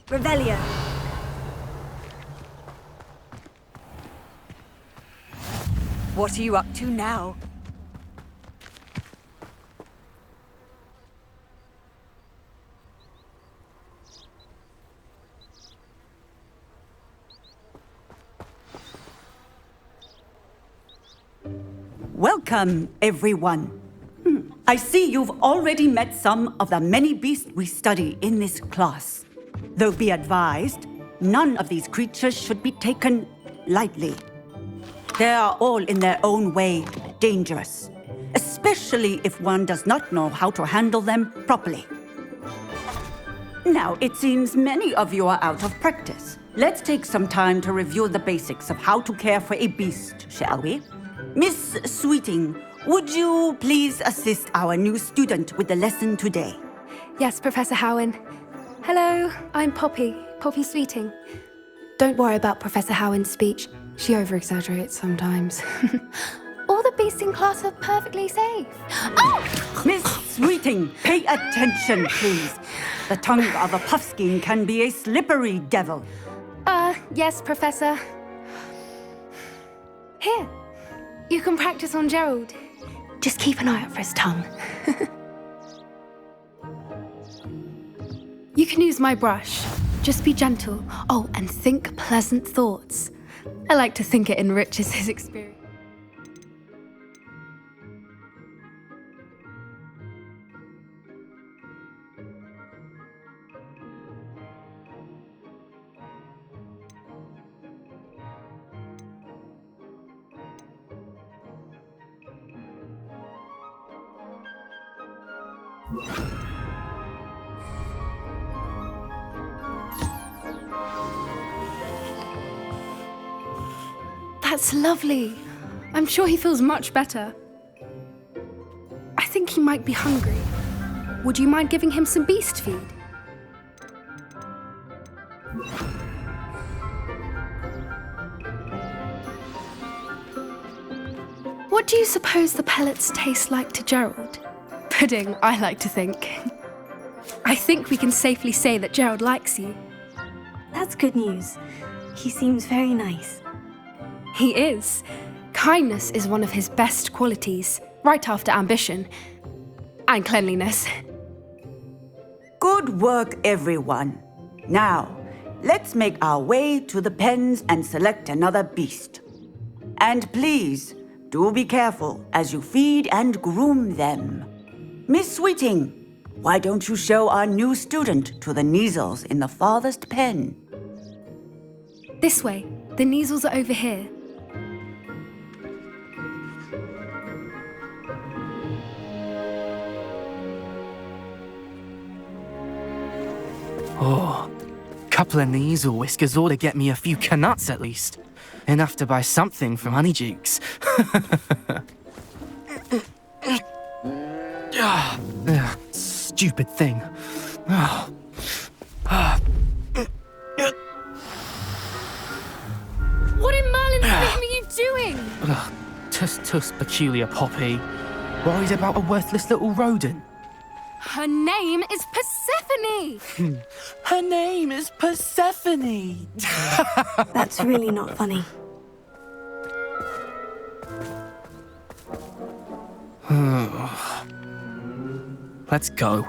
Revelio. What are you up to now? Welcome, everyone. I see you've already met some of the many beasts we study in this class. Though be advised, none of these creatures should be taken lightly. They are all in their own way dangerous, especially if one does not know how to handle them properly. Now, it seems many of you are out of practice. Let's take some time to review the basics of how to care for a beast, shall we? Miss Sweeting, would you please assist our new student with the lesson today? Yes, Professor Howen. Hello, I'm Poppy Sweeting. Don't worry about Professor Howen's speech. She over-exaggerates sometimes. All the beasts in class are perfectly safe. Oh! Miss Sweeting, pay attention, please. The tongue of a puffskein can be a slippery devil. Yes, Professor. Here, you can practice on Gerald. Just keep an eye out for his tongue. You can use my brush. Just be gentle. Oh, and think pleasant thoughts. I like to think it enriches his experience. That's lovely. I'm sure he feels much better. I think he might be hungry. Would you mind giving him some beast feed? What do you suppose the pellets taste like to Gerald? Pudding, I like to think. I think we can safely say that Gerald likes you. That's good news. He seems very nice. He is. Kindness is one of his best qualities, right after ambition. And cleanliness. Good work, everyone. Now, let's make our way to the pens and select another beast. And please, do be careful as you feed and groom them. Miss Sweeting, why don't you show our new student to the Neasels in the farthest pen? This way. The Neasels are over here. Oh, couple of Neasel whiskers ought to get me a few canuts at least. Enough to buy something from Honeydukes. Stupid thing. What in Merlin's name are you doing? Tuss, peculiar Poppy. Worried about a worthless little rodent. Her name is Persephone! Her name is Persephone! That's really not funny. Let's go.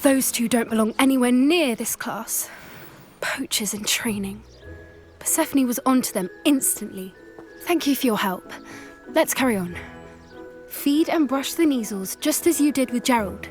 Those two don't belong anywhere near this class. Poachers in training. Persephone was onto them instantly. Thank you for your help. Let's carry on. Feed and brush the Neasels just as you did with Gerald.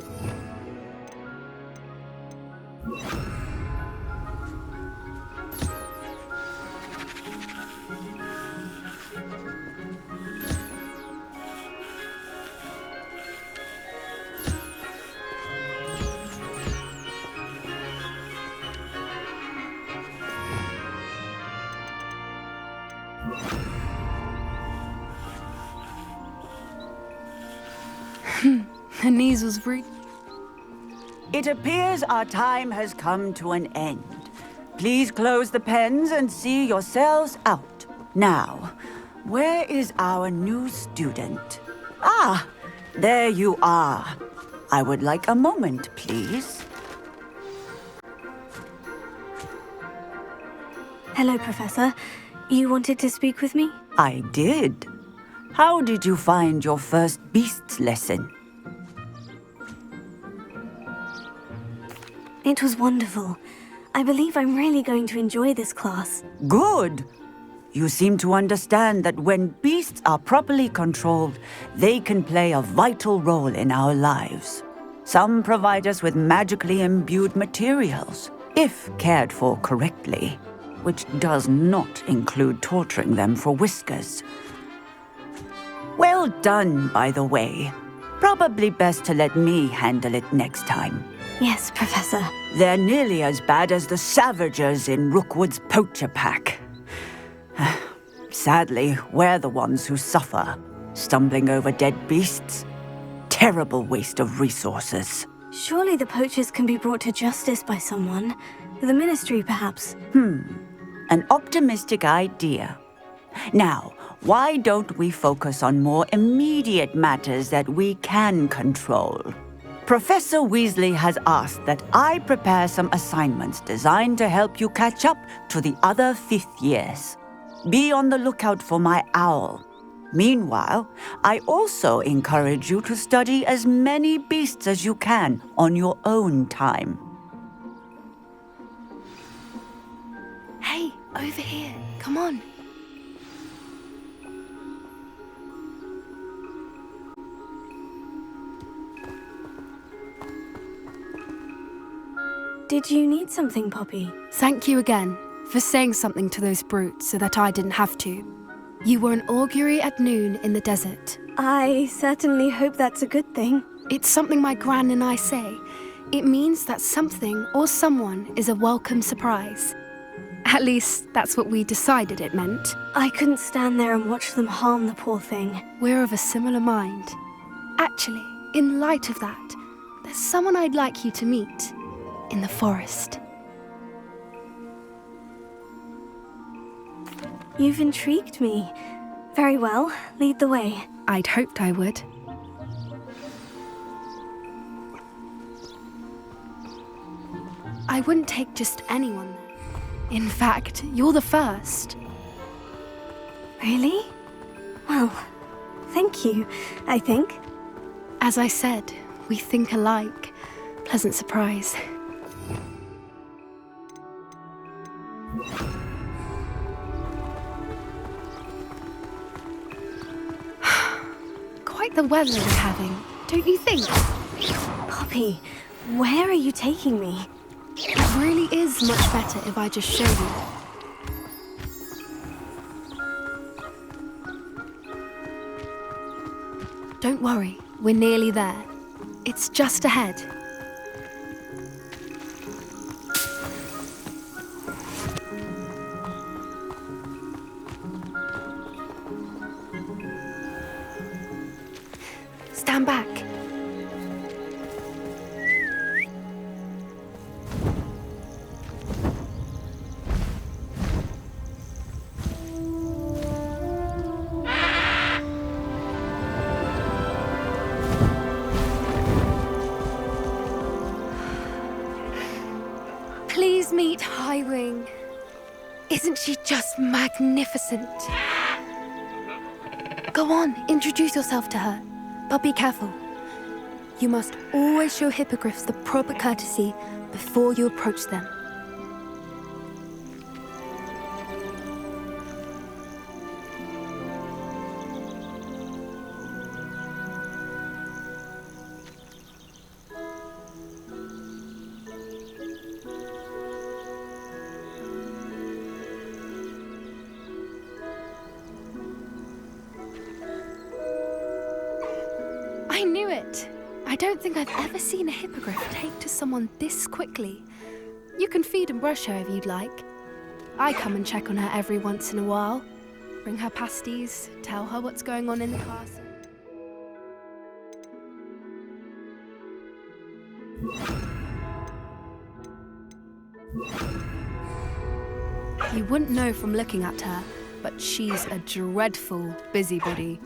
The Neasels breed. It appears our time has come to an end. Please close the pens and see yourselves out. Now, where is our new student? Ah, there you are. I would like a moment, please. Hello, Professor. You wanted to speak with me? I did. How did you find your first beasts lesson? It was wonderful. I believe I'm really going to enjoy this class. Good. You seem to understand that when beasts are properly controlled, they can play a vital role in our lives. Some provide us with magically imbued materials, if cared for correctly, which does not include torturing them for whiskers. Well done, by the way. Probably best to let me handle it next time. Yes, Professor. They're nearly as bad as the Savagers in Rookwood's poacher pack. Sadly, we're the ones who suffer, stumbling over dead beasts. Terrible waste of resources. Surely the poachers can be brought to justice by someone. The Ministry, perhaps. An optimistic idea. Now, why don't we focus on more immediate matters that we can control? Professor Weasley has asked that I prepare some assignments designed to help you catch up to the other fifth years. Be on the lookout for my owl. Meanwhile, I also encourage you to study as many beasts as you can on your own time. Hey, over here. Come on. Did you need something, Poppy? Thank you again for saying something to those brutes so that I didn't have to. You were an augury at noon in the desert. I certainly hope that's a good thing. It's something my gran and I say. It means that something or someone is a welcome surprise. At least, that's what we decided it meant. I couldn't stand there and watch them harm the poor thing. We're of a similar mind. Actually, in light of that, there's someone I'd like you to meet in the forest. You've intrigued me. Very well, lead the way. I'd hoped I would. I wouldn't take just anyone there. In fact, you're the first. Really? Well, thank you, I think. As I said, we think alike. Pleasant surprise. Quite the weather we're having, don't you think? Poppy, where are you taking me? It really is much better if I just show you. Don't worry, we're nearly there. It's just ahead. Stand back. Please meet Highwing. Isn't she just magnificent? Go on, introduce yourself to her. But be careful. You must always show hippogriffs the proper courtesy before you approach them. I knew it! I don't think I've ever seen a hippogriff take to someone this quickly. You can feed and brush her if you'd like. I come and check on her every once in a while. Bring her pasties, tell her what's going on in the castle. You wouldn't know from looking at her, but she's a dreadful busybody.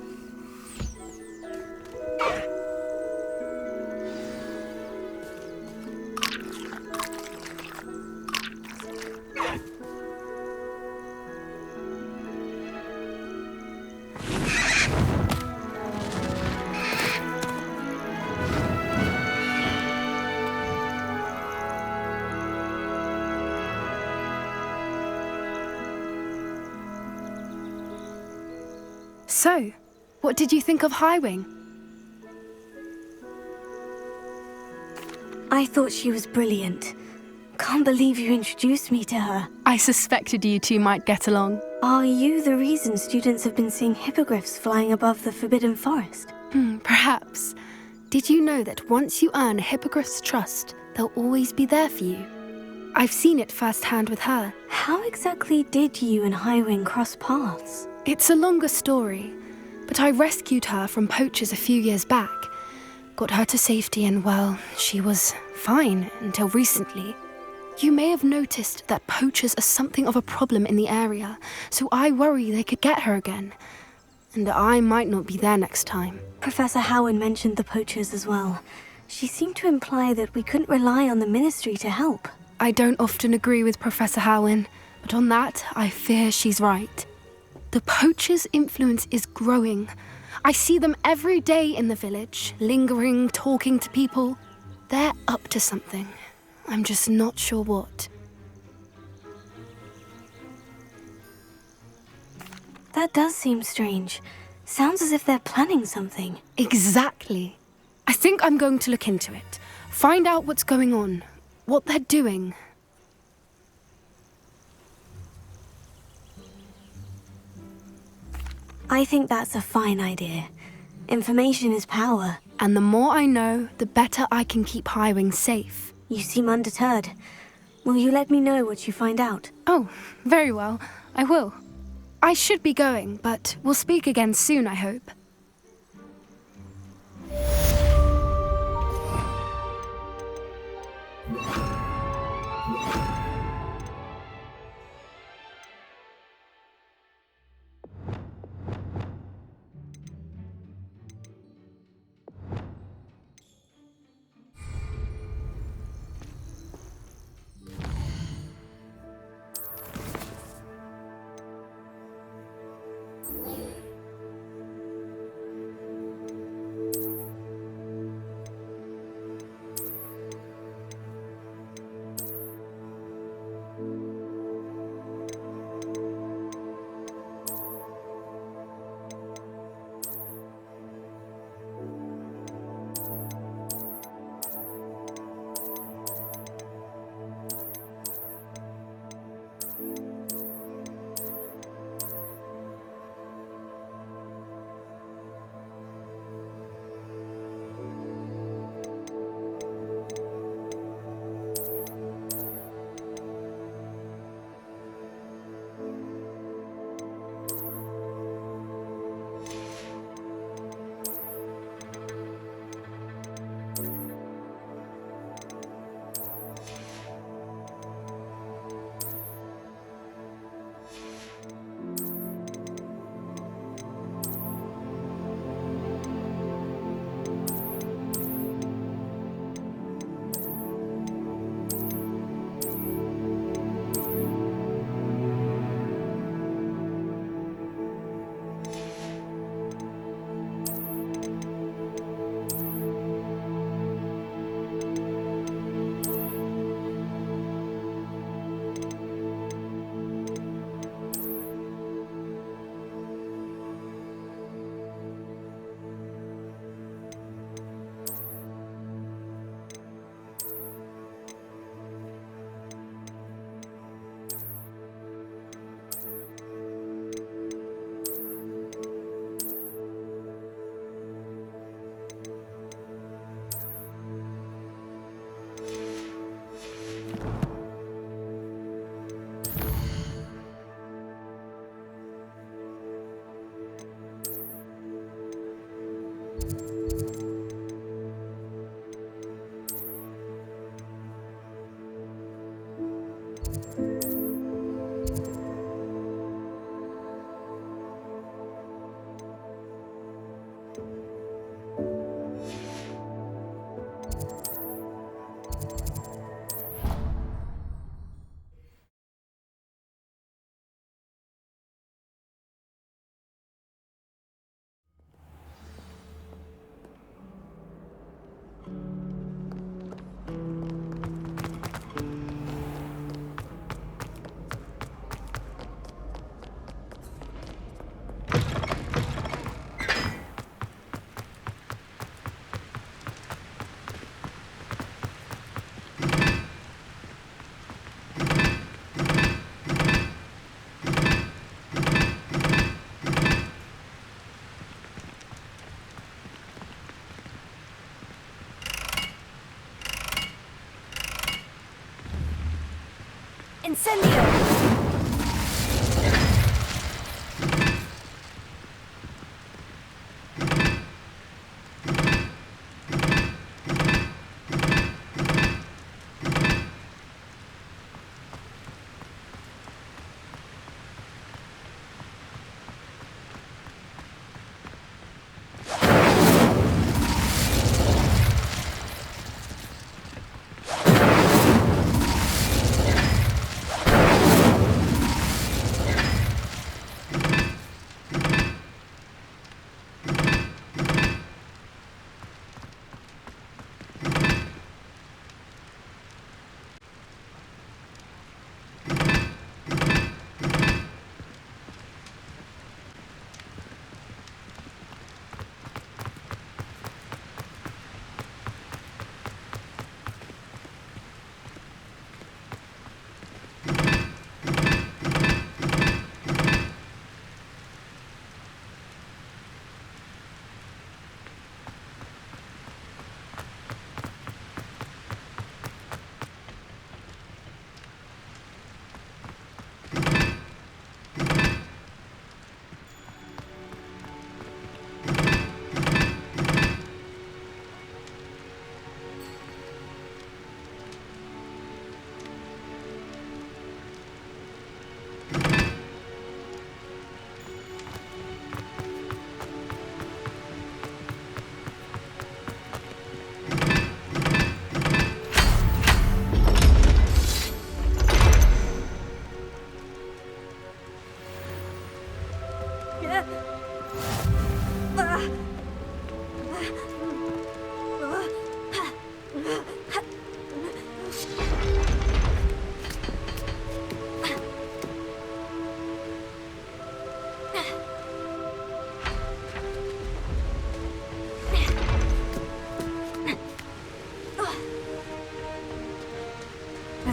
So, what did you think of Highwing? I thought she was brilliant. Can't believe you introduced me to her. I suspected you two might get along. Are you the reason students have been seeing hippogriffs flying above the Forbidden Forest? Perhaps. Did you know that once you earn a Hippogrif's trust, they'll always be there for you? I've seen it firsthand with her. How exactly did you and Highwing cross paths? It's a longer story, but I rescued her from poachers a few years back. Got her to safety and, well, she was fine until recently. You may have noticed that poachers are something of a problem in the area, so I worry they could get her again. And I might not be there next time. Professor Howin mentioned the poachers as well. She seemed to imply that we couldn't rely on the Ministry to help. I don't often agree with Professor Howin, but on that, I fear she's right. The poachers' influence is growing. I see them every day in the village, lingering, talking to people. They're up to something. I'm just not sure what. That does seem strange. Sounds as if they're planning something. Exactly. I think I'm going to look into it. Find out what's going on, what they're doing. I think that's a fine idea. Information is power. And the more I know, the better I can keep Highwing safe. You seem undeterred. Will you let me know what you find out? Oh, very well. I will. I should be going, but we'll speak again soon, I hope. Incendio!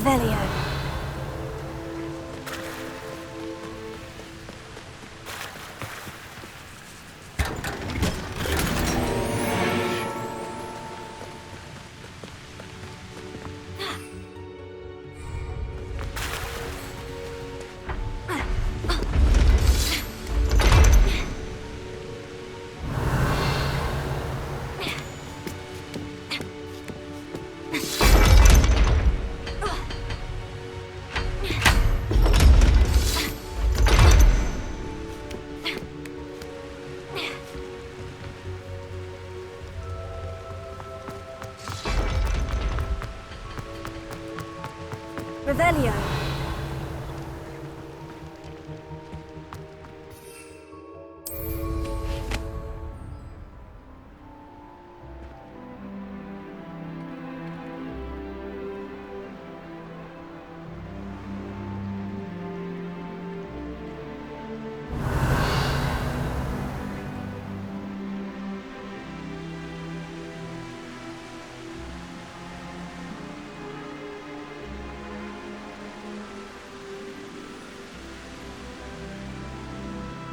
Revelio. Revelio.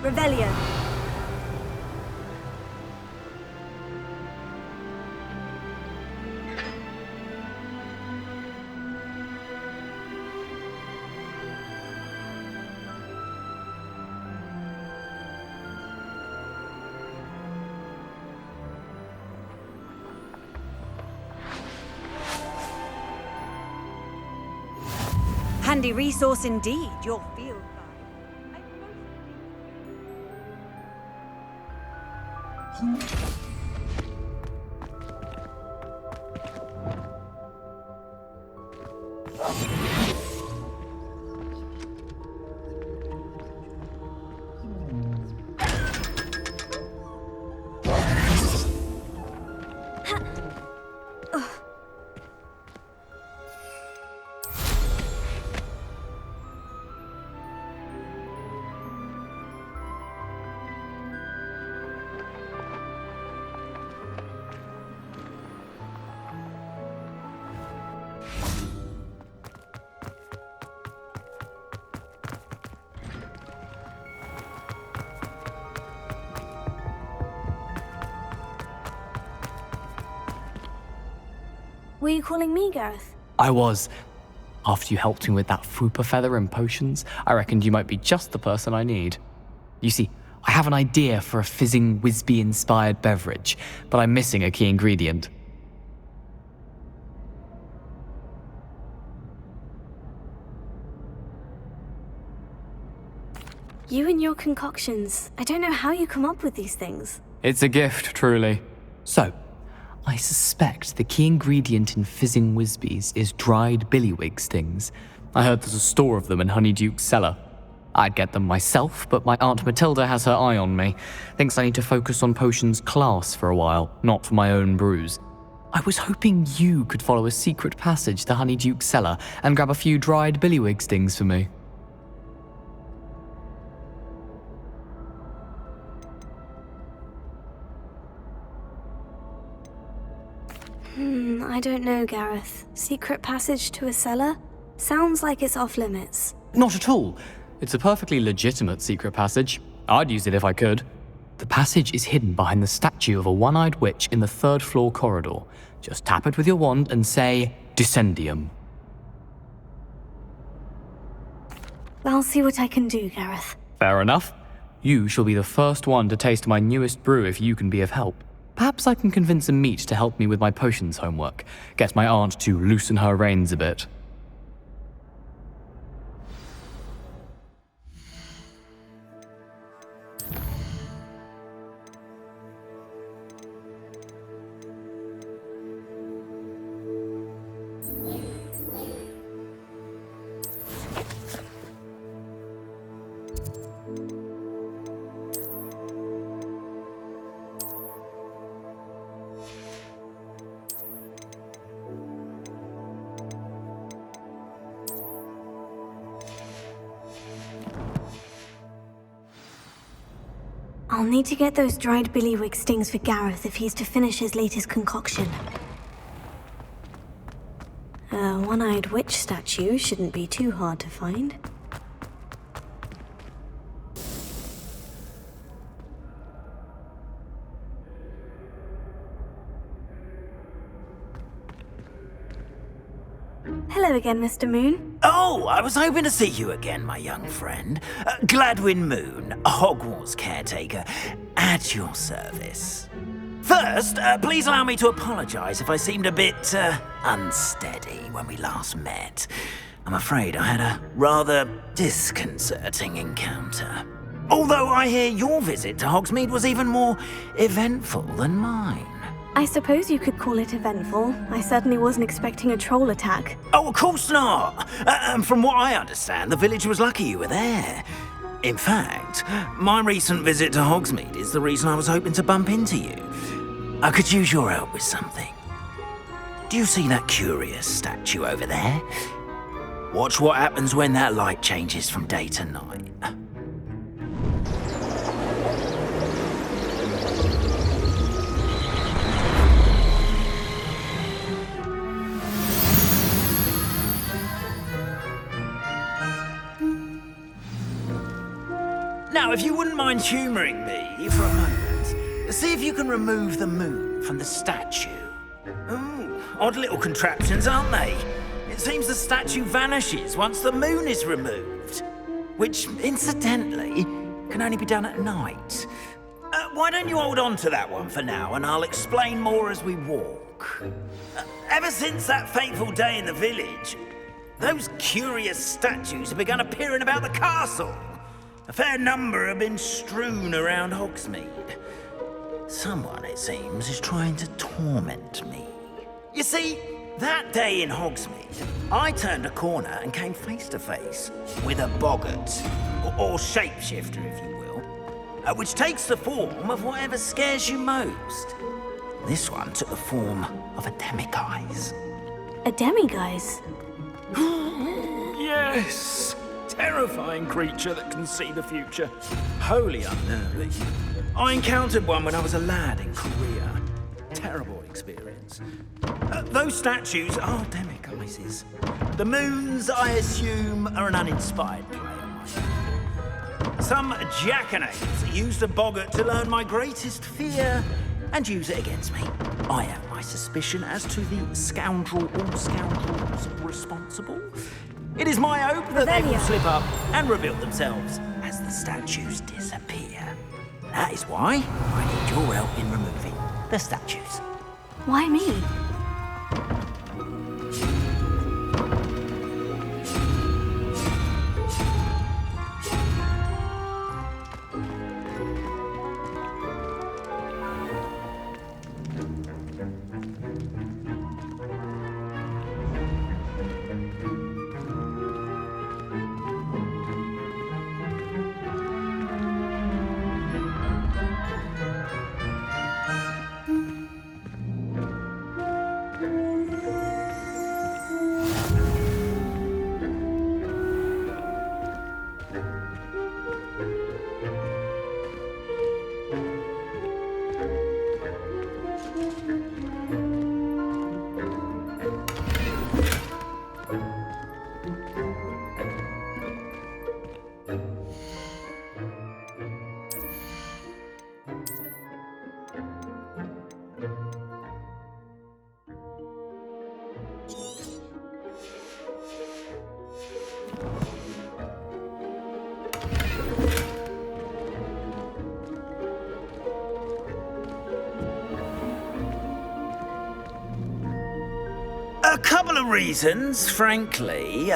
Revelio. Handy resource indeed, your field guide. Were you calling me, Gareth? I was. After you helped me with that fupa feather and potions, I reckoned you might be just the person I need. You see, I have an idea for a fizzing Whizbee-inspired beverage, but I'm missing a key ingredient. You and your concoctions. I don't know how you come up with these things. It's a gift, truly. So, I suspect the key ingredient in fizzing Whizbees is dried billywig stings. I heard there's a store of them in Honeyduke's cellar. I'd get them myself, but my Aunt Matilda has her eye on me. Thinks I need to focus on potions class for a while, not for my own brews. I was hoping you could follow a secret passage to Honeyduke's cellar and grab a few dried billywig stings for me. I don't know, Gareth. Secret passage to a cellar? Sounds like it's off limits. Not at all. It's a perfectly legitimate secret passage. I'd use it if I could. The passage is hidden behind the statue of a one-eyed witch in the third-floor corridor. Just tap it with your wand and say, Descendium. I'll see what I can do, Gareth. Fair enough. You shall be the first one to taste my newest brew if you can be of help. Perhaps I can convince a meat to help me with my potions homework. Get my aunt to loosen her reins a bit. I'll need to get those dried billywig stings for Gareth if he's to finish his latest concoction. A one-eyed witch statue shouldn't be too hard to find. Hello again, Mr. Moon. Oh, I was hoping to see you again, my young friend. Gladwin Moon, Hogwarts caretaker, at your service. First, please allow me to apologize if I seemed a bit, unsteady when we last met. I'm afraid I had a rather disconcerting encounter. Although I hear your visit to Hogsmeade was even more eventful than mine. I suppose you could call it eventful. I certainly wasn't expecting a troll attack. Oh, of course not. From what I understand, the village was lucky you were there. In fact, my recent visit to Hogsmeade is the reason I was hoping to bump into you. I could use your help with something. Do you see that curious statue over there? Watch what happens when that light changes from day to night. Now, if you wouldn't mind humouring me for a moment, see if you can remove the moon from the statue. Ooh, odd little contraptions, aren't they? It seems the statue vanishes once the moon is removed, which, incidentally, can only be done at night. Why don't you hold on to that one for now, and I'll explain more as we walk. Ever since that fateful day in the village, those curious statues have begun appearing about the castle. A fair number have been strewn around Hogsmeade. Someone, it seems, is trying to torment me. You see, that day in Hogsmeade, I turned a corner and came face to face with a boggart, or shapeshifter, if you will, which takes the form of whatever scares you most. This one took the form of a demiguise. A demiguise? Yes! Terrifying creature that can see the future. Wholly unnerving. I encountered one when I was a lad in Korea. Terrible experience. Those statues are demiguises. The moons, I assume, are an uninspired play on my own. Some jackanapes used a boggart to learn my greatest fear and use it against me. I have my suspicion as to the scoundrel or scoundrel those responsible. It is my hope that they will slip up and reveal themselves as the statues disappear. That is why I need your help in removing the statues. Why me? A couple of reasons, frankly.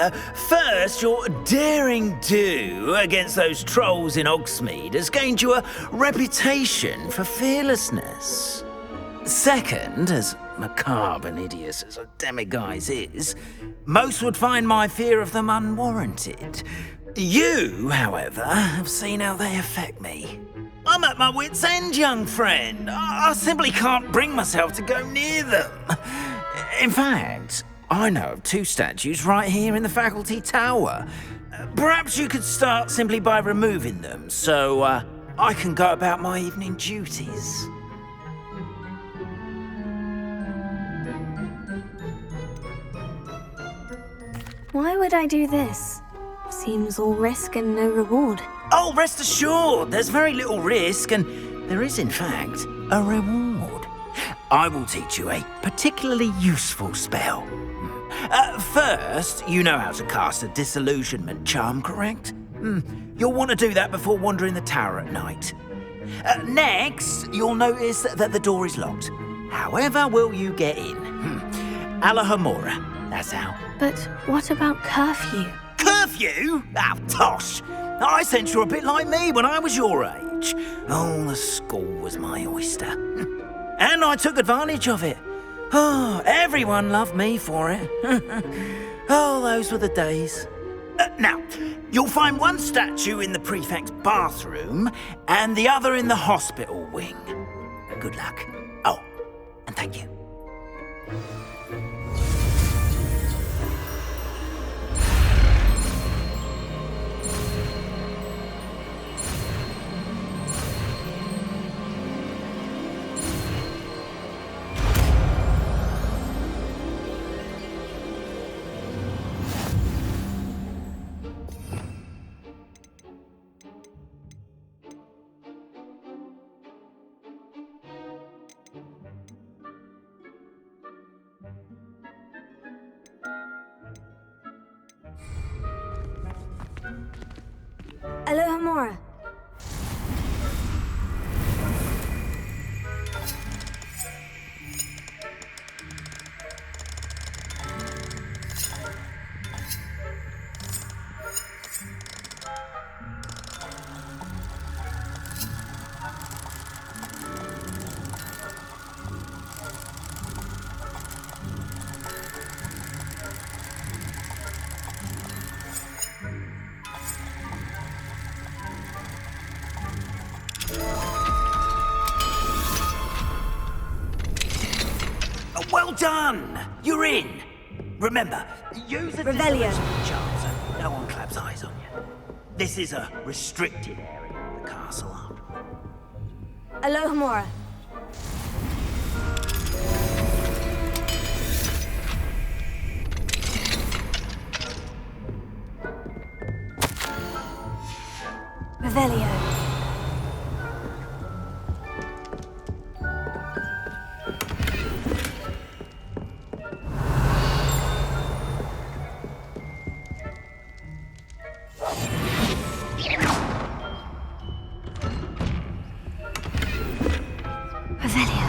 First, your daring do against those trolls in Hogsmeade has gained you a reputation for fearlessness. Second, as macabre and hideous as a demiguise is, most would find my fear of them unwarranted. You, however, have seen how they affect me. I'm at my wit's end, young friend. I simply can't bring myself to go near them. In fact, I know of 2 statues right here in the faculty tower. Perhaps you could start simply by removing them, so I can go about my evening duties. Why would I do this? Seems all risk and no reward. Oh, rest assured, there's very little risk, and there is, in fact, a reward. I will teach you a particularly useful spell. First, you know how to cast a disillusionment charm, correct? You'll want to do that before wandering the tower at night. Next, you'll notice that the door is locked. However will you get in? Alahomora, that's how. But what about curfew? Curfew? Oh, tosh! I sense you're a bit like me when I was your age. Oh, the school was my oyster. And I took advantage of it. Oh, everyone loved me for it. Oh, those were the days. Now, you'll find one statue in the prefect's bathroom and the other in the hospital wing. Good luck. Oh, and thank you. Alohomora. Well done! You're in! Remember, use the Revelio. charm so no one claps eyes on you. This is a restricted area of the castle. Alohomora. Revelio. Revelio.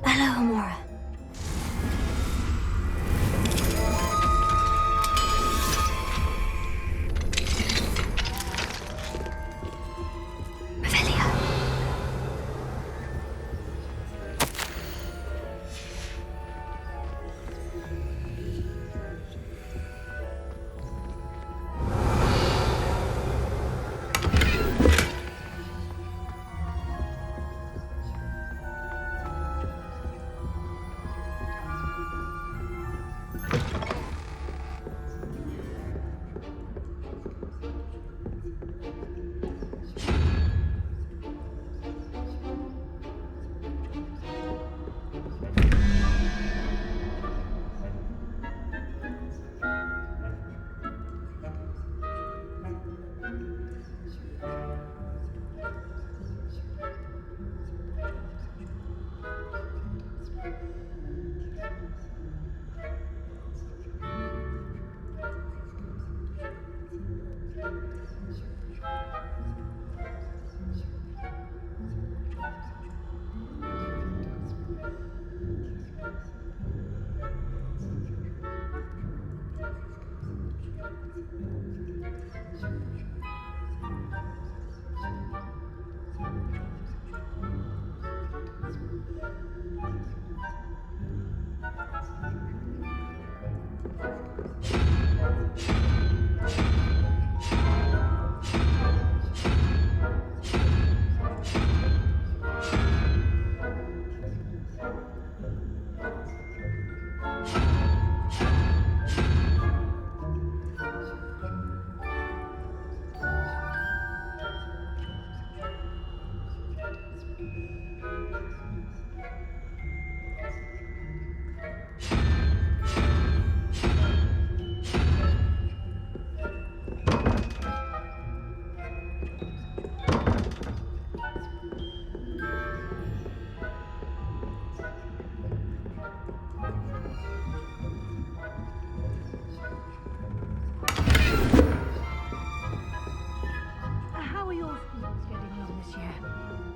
Hello, Amora. Revelio.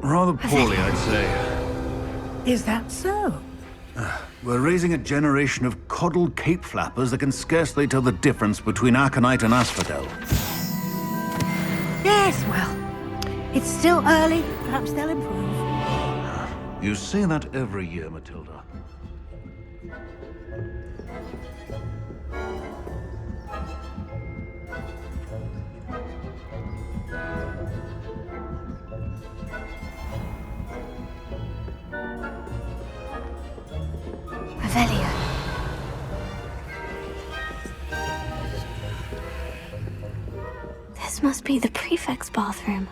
Rather poorly, I'd say. Is that so? We're raising a generation of coddled cape flappers that can scarcely tell the difference between aconite and asphodel. Yes, well, it's still early. Perhaps they'll improve. You say that every year, Matilda. Revelio. This must be the prefect's bathroom.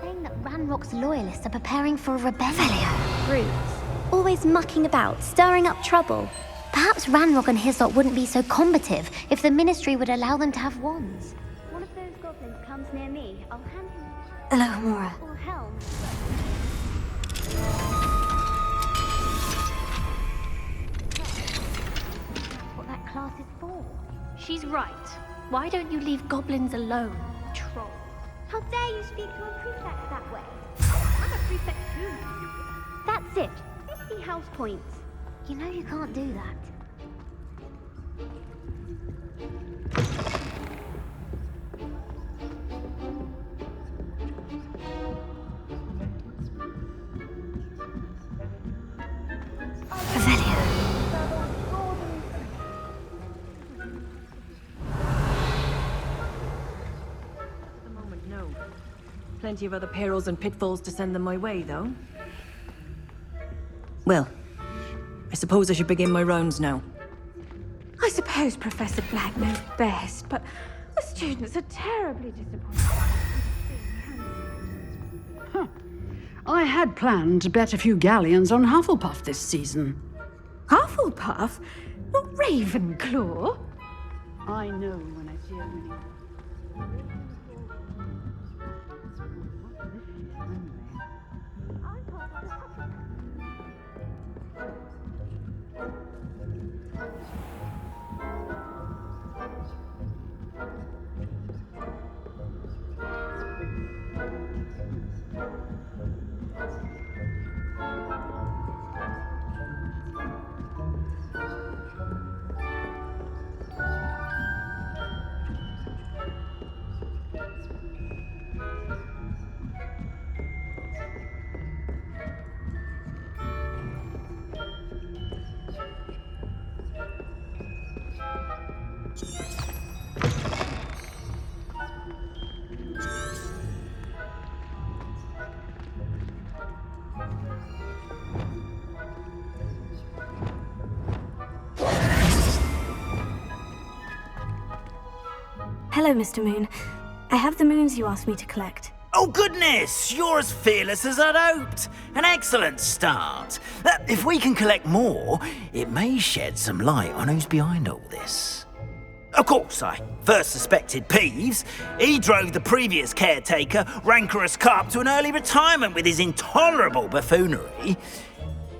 Saying that Ranrock's loyalists are preparing for a rebellion. Brutes. Always mucking about, stirring up trouble. Perhaps Ranrock and his lot wouldn't be so combative if the Ministry would allow them to have wands. One of those goblins comes near me, I'll hand him Hello, Amora. or helm. What that class is for. She's right. Why don't you leave goblins alone, troll? How dare you speak to a prefect that way? I'm a prefect too. That's it. 50 house points. You know you can't do that. Plenty of other perils and pitfalls to send them my way, though. Well, I suppose I should begin my rounds now. I suppose Professor Black knows best, but the students are terribly disappointed. I had planned to bet a few galleons on Hufflepuff this season. Hufflepuff? Not Ravenclaw? I know when I see a winning. Hello, Mr. Moon. I have the moons you asked me to collect. Oh goodness, you're as fearless as I'd hoped. An excellent start. If we can collect more, it may shed some light on who's behind all this. Of course, I first suspected Peeves. He drove the previous caretaker, Rancorous Carp, to an early retirement with his intolerable buffoonery.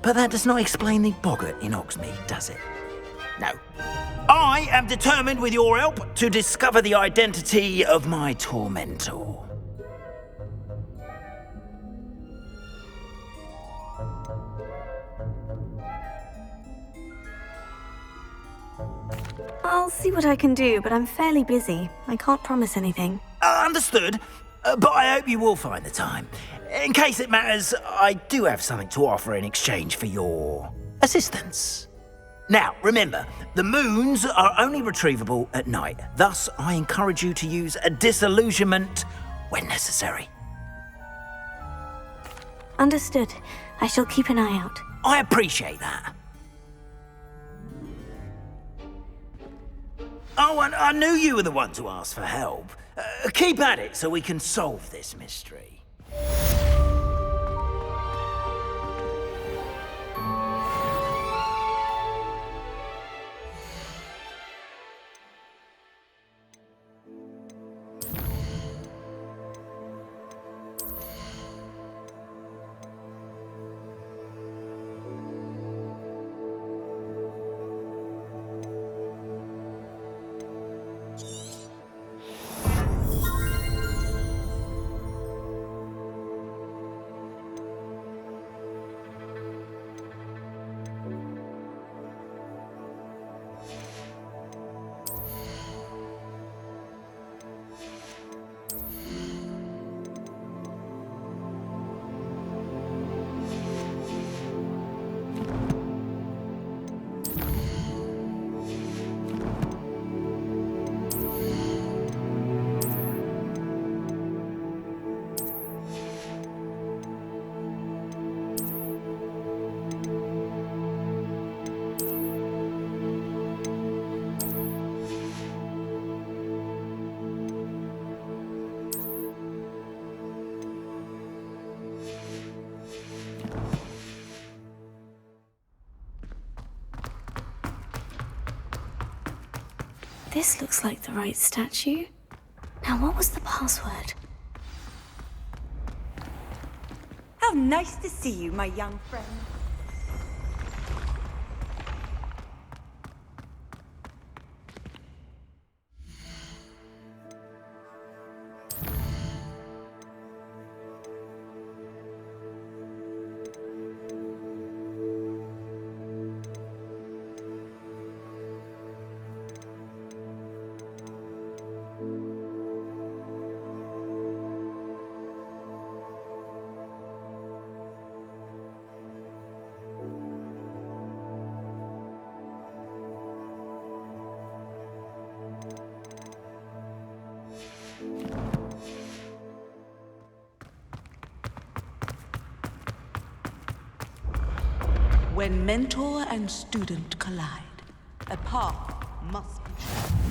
But that does not explain the boggart in Hogsmeade, does it? No. I am determined, with your help, to discover the identity of my tormentor. I'll see what I can do, but I'm fairly busy. I can't promise anything. Understood, but I hope you will find the time. In case it matters, I do have something to offer in exchange for your assistance. Now, remember, the moons are only retrievable at night. Thus, I encourage you to use a disillusionment when necessary. Understood. I shall keep an eye out. I appreciate that. Oh, and I knew you were the one to ask for help. Keep at it so we can solve this mystery. This looks like the right statue. Now, what was the password? How nice to see you, my young friend. When mentor and student collide, a path must be chosen.